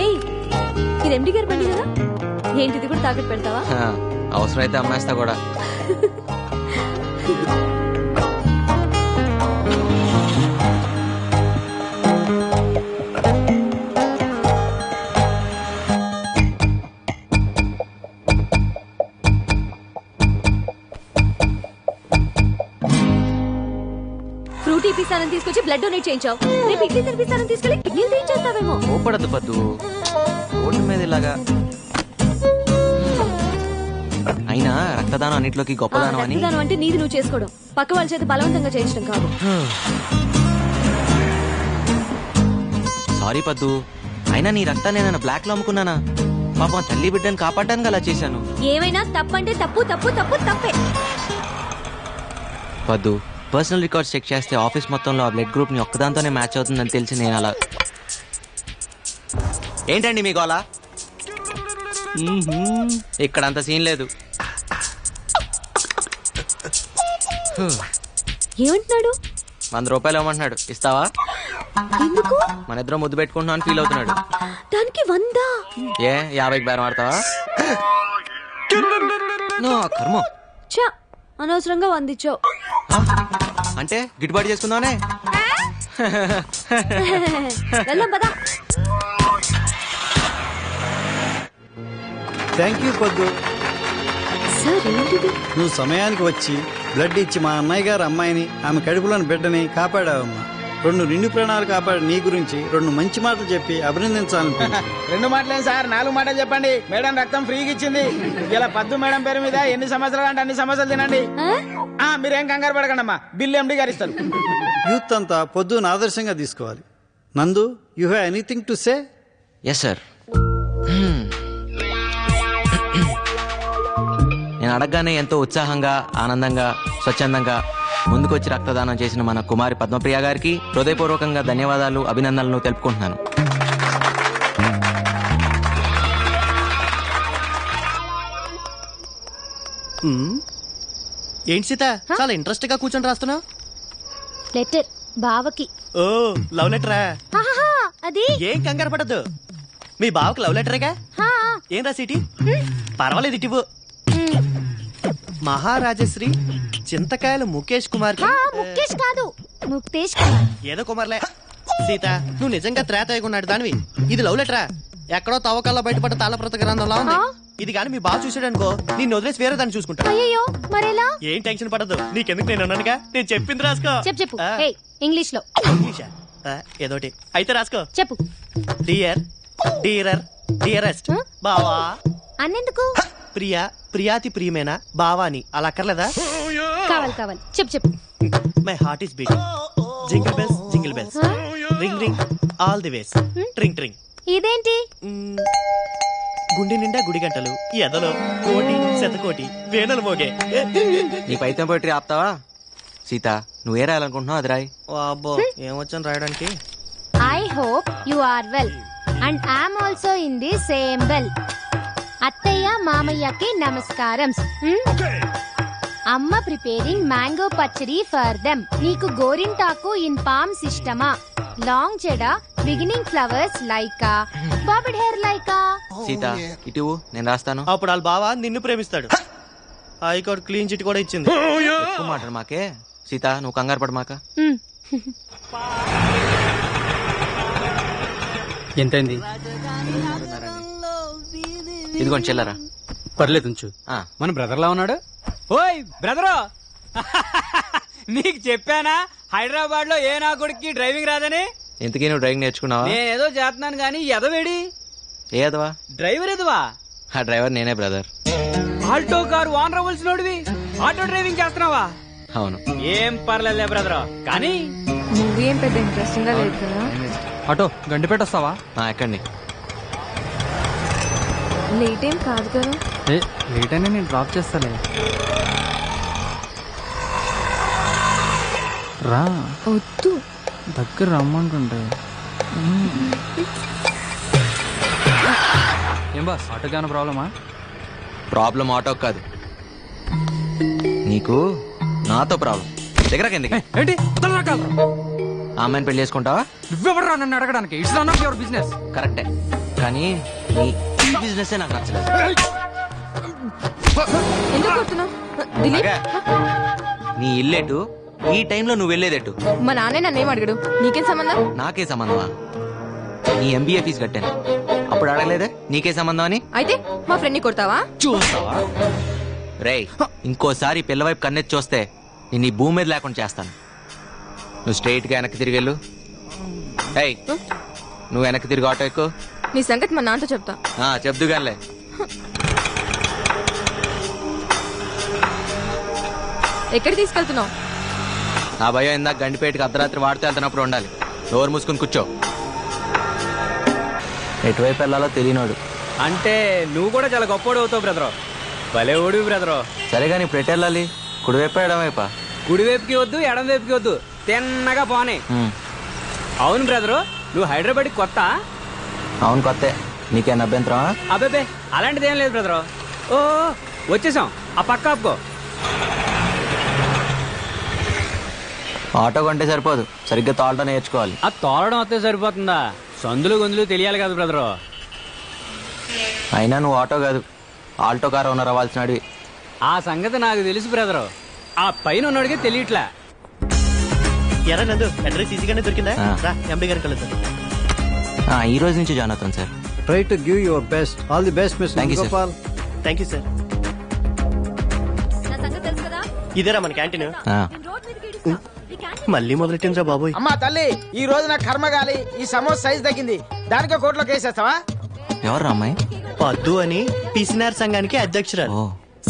Speaker 6: ఏయ్, ఇది ఎండి గారి బండి కదా, ఏంటిది కూడా తాకట్టు పెడతావా?
Speaker 2: అవసరమైతే అమ్మేస్తా కూడా.
Speaker 6: ఫ్రూటీ పిస్తానని తీసుకొచ్చి బ్లడ్ డొనేట్ చేయించావు. రేపు ఇడ్లీ తినిపిస్తానని తీసుకెళ్ళి కిడ్నీలు తీయించేస్తావేమో.
Speaker 2: కోపడద్దు పద్దు, ఓటు మీద ఇలాగా. అయినా రక్తదానం అన్నిట్లోకి గొప్పదానం అని.
Speaker 6: రక్తదానం అంటే నీది నువ్వు చేసుకోవడం, పక్క వాళ్ళ చేత బలవంతంగా చేయించడం కాదు.
Speaker 2: సారీ పద్దు, అయినా నీ రక్తాన్ని నేను బ్లాక్ లో అమ్ముకున్నానా? పాపం తల్లి బిడ్డని కాపాడడానికి అలా చేశాను.
Speaker 6: ఏమైనా తప్పంటే తప్పు తప్పు తప్పు తప్పే.
Speaker 2: పద్దు, పర్సనల్ రికార్డ్స్ చెక్ చేస్తే ఆఫీస్ మొత్తంలో ఆ బ్లడ్ గ్రూప్ ని ఒక్కదాంతోనే మ్యాచ్ అవుతుందని తెలిసి నేను అలా. ఏంటండి మీకు అలా? ఇక్కడ అంత సీన్ లేదు.
Speaker 6: ఏమంటున్నాడు?
Speaker 2: 100 రూపాయలు ఇవ్వమంటున్నాడు, ఇస్తావా?
Speaker 6: ఎందుకు?
Speaker 2: మన ఇద్దరం ముద్దు పెట్టుకుంటున్నాను ఫీల్ అవుతున్నాడు.
Speaker 6: దానికి 100?
Speaker 2: ఏ 50కి బేరం ఆడతావా? కర్మ.
Speaker 6: చా, అనవసరంగా 100 ఇచ్చావు.
Speaker 2: అంటే గిట్టుబాటు చేసుకుందామనే.
Speaker 6: వెళ్దాం పదా.
Speaker 13: థ్యాంక్ యూ పొద్దు.
Speaker 6: సార్ ఏంటిది?
Speaker 13: నువ్వు సమయానికి వచ్చి బ్లడ్ ఇచ్చి మా అన్నయ్య గారు అమ్మాయిని, ఆమె కడుపులోని బిడ్డని కాపాడావమ్మా. 2 నిండు ప్రాణాలు కాపాడి నీ గురించి 2 మంచి మాటలు చెప్పి అభినందించాలనుకుంటున్నా.
Speaker 15: 2 మాటలేం సార్, 4 మాటలు చెప్పండి. మేడం రక్తం ఫ్రీగా ఇచ్చింది. ఇలా పద్దు మేడం పేరు మీద ఎన్ని సమస్యలు అంటే అన్ని సమస్యలు తినండి. మీరేం కంగారు పడకండి అమ్మా, బిల్లు ఎండి గారు ఇస్తారు.
Speaker 13: యూత్ అంతా పొద్దున ఆదర్శంగా తీసుకోవాలి. Nandu, you have anything to say?
Speaker 2: Yes sir. నేను అడగగానే ఎంతో ఉత్సాహంగా, ఆనందంగా, స్వచ్ఛందంగా ముందుకొచ్చి రక్తదానం చేసిన మన కుమారి పద్మప్రియ గారికి హృదయపూర్వకంగా ధన్యవాదాలు, అభినందనలు తెలుపుకుంటున్నాను.
Speaker 12: ఏంటి సీత, చాలా ఇంట్రెస్ట్ గా కూర్చొని రాస్తున్నావు?
Speaker 3: లెటర్ బావకి.
Speaker 12: ఓ, లవ్ లెటరా?
Speaker 3: అది
Speaker 12: ఏం కంగారు పడద్దు, మీ బావకి లవ్ లెటరేగా. ఏం రాసిటి? పర్వాలేదు, ఇటివు. మహారాజశ్రీ చింతకాయల ముఖేష్ కుమార్ కి.
Speaker 3: ముఖేష్ కాదు, ముక్తేష్ కుమార్.
Speaker 12: ఏదో కుమార్లే. సీత, నువ్వు నిజంగా త్రేతయ్యకున్నాడు దానివి. ఇది లవ్ లెటరా? ఎక్కడో తవ్వకాల్లో బయటపడ్డ తాళప్రత గ్రంథంలా ఉంది. ఇది కానీ మీ బావ చూసాడనుకో, నిన్ను వదిలేసి వేరే దాన్ని చూసుకుంటా.
Speaker 3: అయ్యో మరెలా?
Speaker 12: ఏం టెన్షన్ పడదు, నీకెందుకు, నేను అన్నానుగా. నేను చెప్పింది రాసుకో.
Speaker 3: చెప్పు. ఇంగ్లీష్ లో.
Speaker 12: ఇంగ్లీషా? ఏదోటి అయితే రాసుకో.
Speaker 3: చెప్పు.
Speaker 12: డియర్, డీరర్, డియరెస్ట్ బావా.
Speaker 3: అన్నెందుకు?
Speaker 12: ప్రియా, ప్రియాతి ప్రియమేనా బావాని అలా అక్కర్లేదా?
Speaker 3: కావాలి. చెప్పు.
Speaker 12: My heart is beating. Jingle bells, jingle bells, ring ring all the ways, tring tring.
Speaker 3: ఇదేంటి?
Speaker 12: గుండె నిండా గుడి గంటలు, ఎదలో కోటి శతకోటి వేనలు మోగే.
Speaker 2: నీ పైతం పోయి ఆపుతావా? సీత, నువ్వే రాయాలనుకుంటున్నావు, అది రాయి.
Speaker 12: అబ్బో, ఏమొచ్చాను రాయడానికి.
Speaker 3: I hope you are well and I'm also in the same well. అత్తయ్య మామయ్యకి నమస్కారం. అమ్మ preparing mango pachadi for them. నీకు గోరింటాకు ఇన్ పామ్స్ ఇష్టమా? లాంగ్ చెడ beginning flowers like a, bobbed hair like a.
Speaker 2: Sita, ఇటు నేను రాస్తాను.
Speaker 12: అప్పుడు వాళ్ళ బావ నిన్ను ప్రేమిస్తాడు. హైకోర్టు క్లీన్ చిట్ కూడా ఇచ్చింది.
Speaker 2: ఎక్కువ మాట మాకే. సీత, నువ్వు కంగారు పడ మాక.
Speaker 16: ఎంతైంది?
Speaker 2: ఇదిగోండి చెల్లరా.
Speaker 16: పర్లేదు ఉంచు. మన బ్రదర్ లా ఉన్నాడు.
Speaker 17: ఓయ్ బ్రదరు, నీకు చెప్పానా హైదరాబాద్ లో ఏ నా కొడుక్కి డ్రైవింగ్ రాదని?
Speaker 2: ఇంతకీ నువ్వు డ్రైవింగ్ నేర్చుకున్నావా?
Speaker 17: నేనేదో చేస్తున్నాను గానీ ఎదవేడి
Speaker 2: ఏ ఎదవా?
Speaker 17: డ్రైవర్ ఎదవా?
Speaker 2: ఆ డ్రైవర్ నేనే బ్రదర్.
Speaker 17: ఆల్టో కారు ఓనర్ అవ్వాల్సినోడివి ఆటో డ్రైవింగ్ చేస్తున్నావా?
Speaker 2: అవును.
Speaker 17: ఏం పర్లేదులే బ్రదర్, కానీ
Speaker 3: మూవీ ఏం పెద్ద ఇంట్రెస్టింగ్ గా లేదు కదా.
Speaker 16: ఆటో గండిపేట వస్తావా?
Speaker 2: ఎక్కండి.
Speaker 3: లేట్ ఏం కాదు కదా.
Speaker 16: లేట్ అయినా నేను డ్రాప్ చేస్తాలే. రా
Speaker 6: వద్దు.
Speaker 16: దగ్గర రమ్మంటుంటే ఏం బాస్ ఆటోకి ఏమైనా ప్రాబ్లమా?
Speaker 2: ప్రాబ్లం ఆటో కాదు, నీకు నాతో ప్రాబ్లం. దగ్గరకి ఎందుకు?
Speaker 16: ఏంటి కాదు,
Speaker 2: ఆ అమ్మాయిని పెళ్లి చేసుకుంటావా?
Speaker 16: నువ్వెవరు నన్ను అడగడానికి? It's none of your business.
Speaker 2: కరెక్టే, కానీ నీ బిజినెస్ నాకు నచ్చలేదు.
Speaker 6: ఎందుకు కొడుతున్నావ్? దిలీప్,
Speaker 2: అలాగే. నీ ఇల్లేటు, ఈ టైంలో నువ్వు వెళ్ళేదేటు?
Speaker 6: మా నాన్నే నన్నేం అడగడు, నీకేం సంబంధం?
Speaker 2: నాకే సంబంధమా? నీ ఎంబీఏ ఫీజు కట్టాను, అప్పుడు అడగలేదే నీకే సంబంధం అని?
Speaker 6: అయితే మా ఫ్రెండ్ ని కొడతావా?
Speaker 2: చూస్తావా? రేయ్, ఇంకోసారి పిల్లవైపు కన్నెత్తి చూస్తే నేను ఈ భూమి మీద లేకుండా చేస్తాను. నువ్వు స్ట్రైట్ గా వెనక్కి తిరిగి వెళ్ళు. ఏయ్, నువ్వు వెనక్కి తిరిగి ఆటో ఎక్కు.
Speaker 6: నీ సంగతి మా నాన్నతో చెప్తా.
Speaker 2: చెప్దుగానిలే.
Speaker 6: ఎక్కడ తీసుకెళ్తున్నావు?
Speaker 2: నా భయం ఇందాక గండిపేటకి అర్ధరాత్రి వాడితే వెళ్తున్నప్పుడు ఉండాలి. డోర్ మూసుకుని కూర్చో. ఎటువైపు వెళ్ళాలో తెలియనోడు
Speaker 17: అంటే నువ్వు కూడా చాలా గొప్పోడు అవుతావు బ్రదరు. భలే ఓడివి బ్రదరు.
Speaker 2: సరే కానీ ఇప్పుడు ఎటు వెళ్ళాలి? కుడివైపా ఎడమవైపా?
Speaker 17: కుడివైపుకి వద్దు, ఎడం వైపుకి వద్దు, తిన్నగా పోనీ. అవును బ్రదరు, నువ్వు హైదరాబాద్కి కొత్త?
Speaker 2: అవును కొత్తే. నీకేనా అభ్యంతరం?
Speaker 17: అబ్బాబే అలాంటిది ఏం లేదు బ్రదరు. ఓ వచ్చేసాం, ఆ పక్క ఆపుకో.
Speaker 2: ఆటో కొంటే సరిపోదు, సరిగ్గా తోలటం నేర్చుకోవాలి.
Speaker 17: ఆ తోలడం వస్తే సరిపోతుందా? సందులు గొంతులు తెలియాలి కదా బ్రదరు.
Speaker 2: అయినా నువ్వు ఆటో కాదు, ఆల్టో కార్ ఓనర్ అవ్వాల్సిన అడివి.
Speaker 17: ఆ సంగతి నాకు తెలుసు బ్రదరు, ఆ పైన ఉన్నోడికి తెలియట్లా.
Speaker 12: ఎరా నందు, అడ్రస్ ఈజీగానే దొరికిందా? రా, ఎంపీ గారికి కలుద్దాం.
Speaker 2: ఈ రోజు నుంచి జాయిన్ అవుతాను sir.
Speaker 13: Try to give your best. All the best mister
Speaker 2: Thank you, sir.
Speaker 13: Gopal.
Speaker 12: Thank you sir.
Speaker 6: నా సంగతి తెలుసు కదా.
Speaker 12: ఇదేరా మన క్యాంటీన్.
Speaker 6: నేను రోడ్ మీదకి ఈడుస్తా. ఈ క్యాంటీన్
Speaker 12: మళ్ళీ మొదలెట్టిందిరా బాబోయ్.
Speaker 15: అమ్మా తల్లి, ఈ రోజు నా కర్మ గాలి, ఈ సమోసా సైజ్ తగ్గింది, దానికే కోర్టులో కేసేస్తావా?
Speaker 2: ఎవరు అమ్మాయి?
Speaker 12: పద్దు అని పిసినార్ సంఘానికి అధ్యక్షురాలు.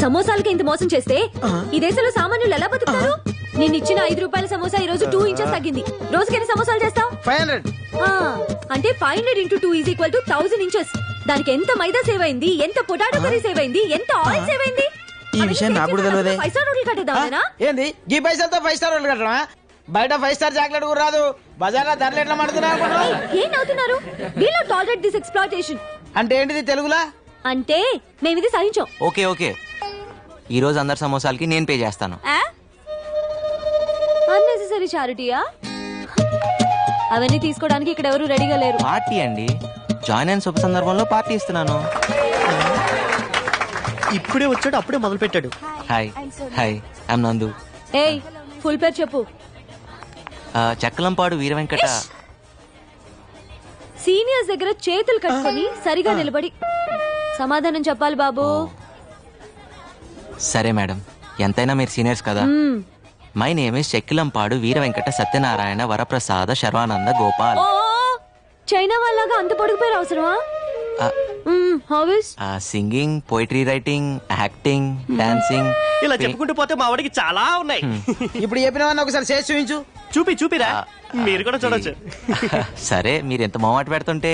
Speaker 6: సమోసాలకి ఇంత మోసం చేస్తే ఈ దేశంలో సామాన్యులు ఎలా బతుకుతారు? నేను ఇచ్చిన 5 రూపాయల సమోసా ఈ రోజు 2 ఇంచెస్ తగ్గింది. రోజుకి ఎన్ని సమోసాలు చేస్తావు?
Speaker 15: 500.
Speaker 6: అంటే 500 into 2 is equal to 1000 inches. దానికి ఎంత మైదా సేవ్ అయింది, ఎంత పొటాటో కర్రీ సేవ్ అయింది, ఎంత ఆయిల్ సేవ్ అయింది.
Speaker 16: ఈ విషయం నాకు కూడా తెలియదే.
Speaker 6: 5 స్టార్ హోటల్ కట్టేద్దామేనా?
Speaker 15: ఏంది ఈ పైసలతో 5 స్టార్ రోడ్లు కట్టడమా? బయట 5 స్టార్ చాక్లెట్ కూడా రాదు, బజార్లో ధరలు ఎట్లా మడుతున్నా?
Speaker 6: ఏం నవ్వుతున్నారు? We not tolerate this exploitation.
Speaker 15: అంటే ఏంటిది తెలుగులా?
Speaker 6: అంటే మేము ఇది సహించాం.
Speaker 2: ఓకే ఓకే, ఈ రోజు అందరి సమోసాలకి నేను పే చేస్తాను.
Speaker 6: అన్నెసెసరీ చారిటీయా? అవన్నీ తీసుకోవడానికి ఇక్కడ ఎవరు రెడీగా లేరు.
Speaker 2: పార్టీ అండి, జాయిన్ అయిన శుభ సందర్భంలో పార్టీ ఇస్తున్నాను.
Speaker 12: ఇప్పుడే వచ్చాడు, అప్పుడే మొదలు పెట్టాడు.
Speaker 2: హాయ్ హాయ్, ఐఎమ్ నందు.
Speaker 6: ఏయ్, ఫుల్ పేరు చెప్పు.
Speaker 2: చక్కలంపాడు వీర వెంకట.
Speaker 6: సీనియర్స్ దగ్గర చేతులు కట్టుకొని సరిగా నిలబడి సమాధానం చెప్పాలి బాబు.
Speaker 2: సరే మేడం, ఎంతైనా మీరు సీనియర్స్ కదా. My name is Chekkilampadu Veera Venkata Satyanarayana Varaprasada Sharvananda Gopal.
Speaker 6: ఓ, చైనా వాళ్ళగా అంత పొడుగు పేరు అవసరమా? Hobbies?
Speaker 2: Singing, poetry writing, acting, dancing.
Speaker 12: ఇలా చెప్పుకుంటూ పోతే మా వాడికి చాలా ఉన్నాయి.
Speaker 15: ఇప్పుడు చెప్పినవన్నీ ఒకసారి చేసి చూపించు.
Speaker 12: చూపిరా, మీరు కూడా చూడొచ్చు.
Speaker 2: సరే, మీరు ఎంత మొహమాట పెడుతుంటే.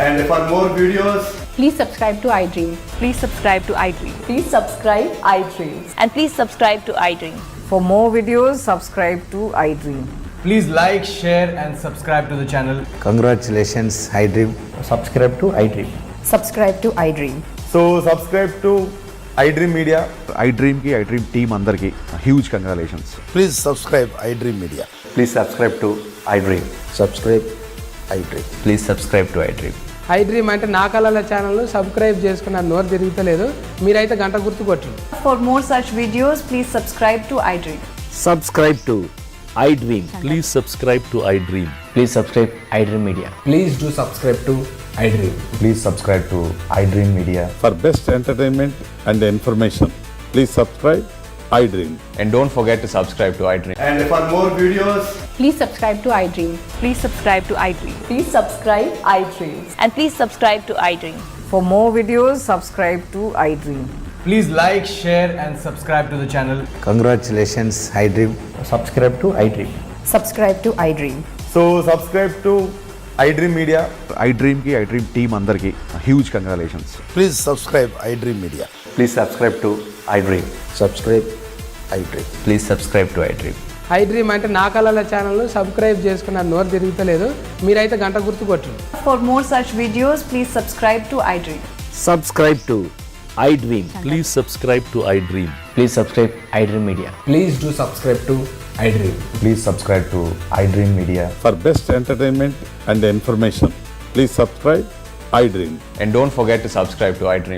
Speaker 18: And for more videos,
Speaker 19: please subscribe to iDream. Please subscribe to iDream. Please subscribe iDream. And please subscribe to iDream. For more videos, subscribe to iDream.
Speaker 18: please like, share and subscribe to the channel.
Speaker 13: Congratulations, iDream.
Speaker 18: Subscribe to iDream.
Speaker 19: Subscribe to iDream.
Speaker 9: So subscribe to iDream Media. iDream ki iDream team andarki huge congratulations.
Speaker 13: Please subscribe iDream Media.
Speaker 18: Please subscribe to iDream.
Speaker 13: Subscribe iDream.
Speaker 18: Please subscribe to iDream.
Speaker 10: iDream అంటే నా కళల channel subscribe చేసుకున్న నోరు తిరుగుతలేదు, మీరైతే గంట గుర్తు కొట్టండి.
Speaker 19: For more such videos, please subscribe to iDream.
Speaker 13: Subscribe to iDream.
Speaker 18: Please subscribe to iDream. Please subscribe iDream Media.
Speaker 10: Please do subscribe to iDream.
Speaker 18: Please subscribe to iDream Media.
Speaker 9: For best entertainment and information, please subscribe iDream.
Speaker 18: And don't forget to subscribe to iDream. And for more videos,
Speaker 19: Please subscribe to iDream. Please subscribe to iDream. Please subscribe iDream. And please subscribe to iDream. For more videos, subscribe to iDream.
Speaker 18: please like, share and subscribe to the channel.
Speaker 13: Congratulations, iDream.
Speaker 18: Subscribe to iDream.
Speaker 19: Subscribe to iDream.
Speaker 9: So subscribe to iDream Media. iDream ki iDream team andarki huge congratulations.
Speaker 13: Please subscribe iDream Media.
Speaker 18: Please subscribe to iDream.
Speaker 13: Subscribe
Speaker 18: iDream. Please subscribe to iDream.
Speaker 10: I dream అంటే నా కళల channel subscribe చేసుకున్న నోరు తిరుగుతలేదు, మీరైతే గంట గుర్తు కొట్టండి.
Speaker 19: For more such videos, please subscribe to iDream.
Speaker 18: Subscribe to iDream. Please subscribe to iDream. Please subscribe iDream Media.
Speaker 10: Please do subscribe to iDream.
Speaker 9: Please subscribe to iDream Media.
Speaker 8: For best entertainment and information, please subscribe iDream.
Speaker 18: And don't forget to subscribe to iDream.